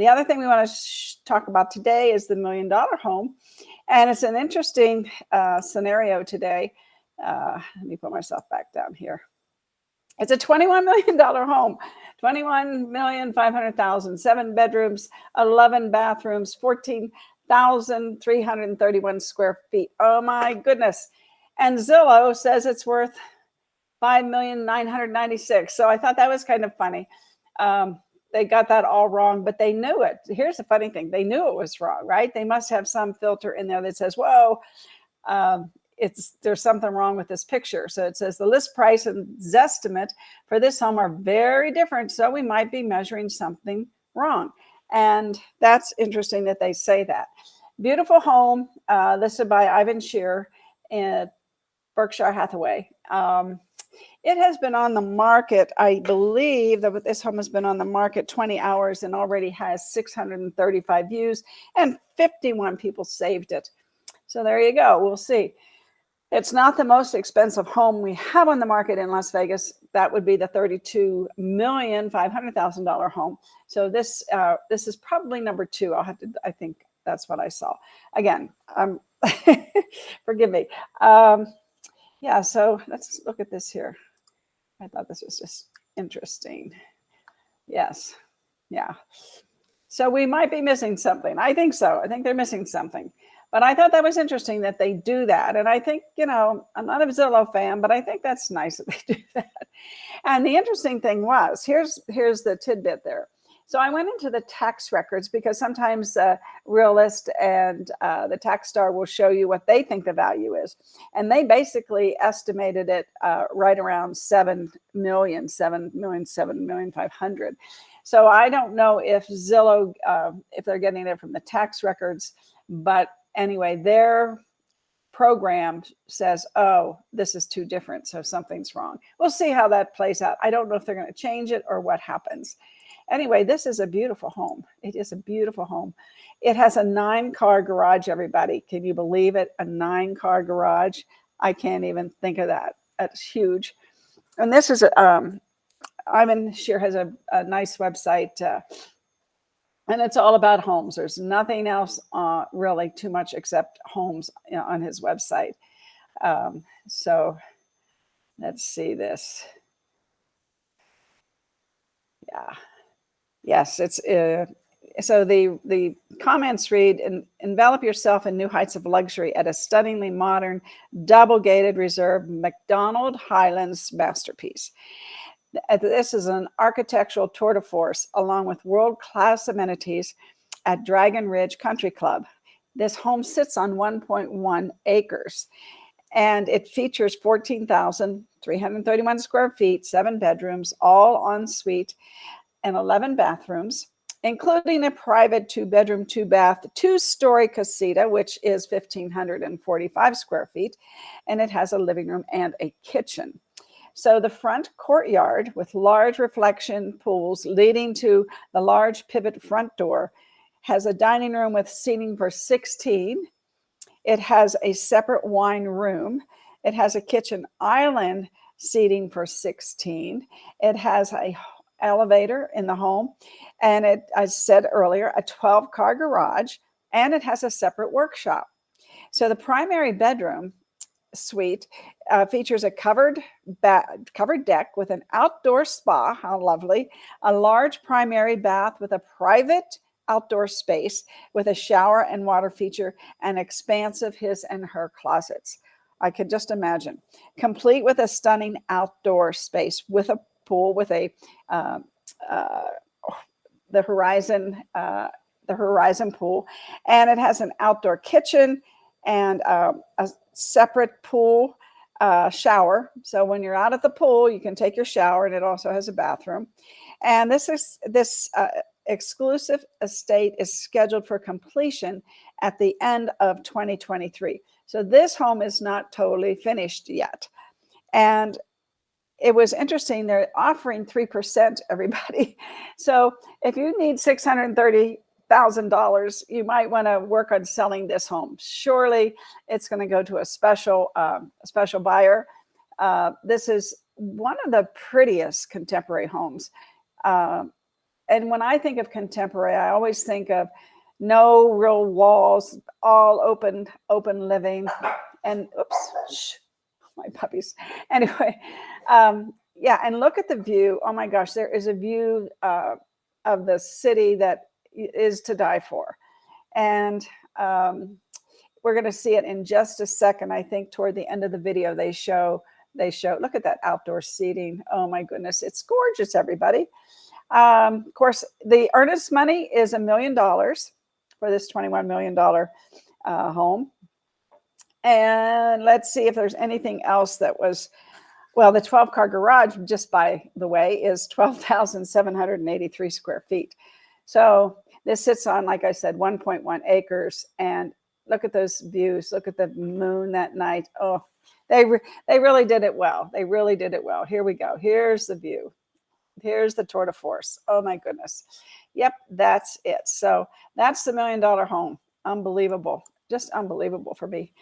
The other thing we want to talk about today is the $1 million home. And it's an interesting scenario today. Let me put myself back down here. It's a $21 million home, $21,500,000, 7 bedrooms, 11 bathrooms, 14,331 square feet. Oh my goodness. And Zillow says it's worth $5,996,000. So I thought that was kind of funny. They got that all wrong, but they knew it. Here's the funny thing. They knew it was wrong, right? They must have some filter in there that says, whoa, there's something wrong with this picture. So it says the list price and Zestimate for this home are very different. So we might be measuring something wrong. And that's interesting that they say that. Beautiful home listed by Ivan Shear in Berkshire Hathaway. It has been on the market. I believe that this home has been on the market 20 hours and already has 635 views and 51 people saved it. So there you go. We'll see. It's not the most expensive home we have on the market in Las Vegas. That would be the $32,500,000 home. So this is probably number 2. I think that's what I saw. Again, forgive me. Yeah, so let's look at this here. I thought this was just interesting. Yes. Yeah. So we might be missing something. I think so. I think they're missing something. But I thought that was interesting that they do that. And I think, I'm not a Zillow fan, but I think that's nice that they do that. And the interesting thing was, here's the tidbit there. So I went into the tax records because sometimes Realist and the Tax Star will show you what they think the value is. And they basically estimated it right around $7 million, $7,500,000. So I don't know if Zillow, if they're getting it from the tax records, but anyway, their program says, oh, this is too different, so something's wrong. We'll see how that plays out. I don't know if they're going to change it or what happens. Anyway, this is a beautiful home. It is a beautiful home. It has a 9-car garage, everybody. Can you believe it? A 9-car garage. I can't even think of that. That's huge. And this is, Ivan Shear has a nice website, and it's all about homes. There's nothing else really too much except homes on his website. So let's see this. Yeah. Yes, it's so the comments read, envelop yourself in new heights of luxury at a stunningly modern, double-gated reserve McDonald Highlands masterpiece. This is an architectural tour de force along with world-class amenities at Dragon Ridge Country Club. This home sits on 1.1 acres and it features 14,331 square feet, 7 bedrooms, all en suite, and 11 bathrooms, including a private 2-bedroom, 2-bath, 2-story casita, which is 1,545 square feet, and it has a living room and a kitchen. So the front courtyard with large reflection pools leading to the large pivot front door has a dining room with seating for 16. It has a separate wine room. It has a kitchen island seating for 16. It has a elevator in the home, and it, as said earlier, a 12-car garage, and it has a separate workshop. So the primary bedroom suite features a covered deck with an outdoor spa. How lovely. A large primary bath with a private outdoor space with a shower and water feature and expansive his and her closets. I could just imagine. Complete with a stunning outdoor space with a pool with a the Horizon pool, and it has an outdoor kitchen and a separate pool shower. So when you're out at the pool, you can take your shower, and it also has a bathroom. And this exclusive estate is scheduled for completion at the end of 2023. So this home is not totally finished yet. And it was interesting, they're offering 3%, everybody. So if you need $630,000, you might want to work on selling this home. Surely it's going to go to a special buyer. This is one of the prettiest contemporary homes. And when I think of contemporary, I always think of no real walls, all open living. And oops, shh, my puppies. Anyway, yeah, and look at the view. Oh my gosh, there is a view of the city that is to die for. And we're going to see it in just a second. I think toward the end of the video, they show, look at that outdoor seating. Oh my goodness, it's gorgeous, everybody. Of course, the earnest money is $1 million for this $21 million home. And let's see if there's anything else that was, well, the 12-car garage, just by the way, is 12,783 square feet. So this sits on, like I said, 1.1 acres. And look at those views. Look at the moon that night. Oh, they really did it well. They really did it well. Here we go. Here's the view. Here's the tour de force. Oh my goodness. Yep, that's it. So that's the $1 million home. Unbelievable. Just unbelievable for me.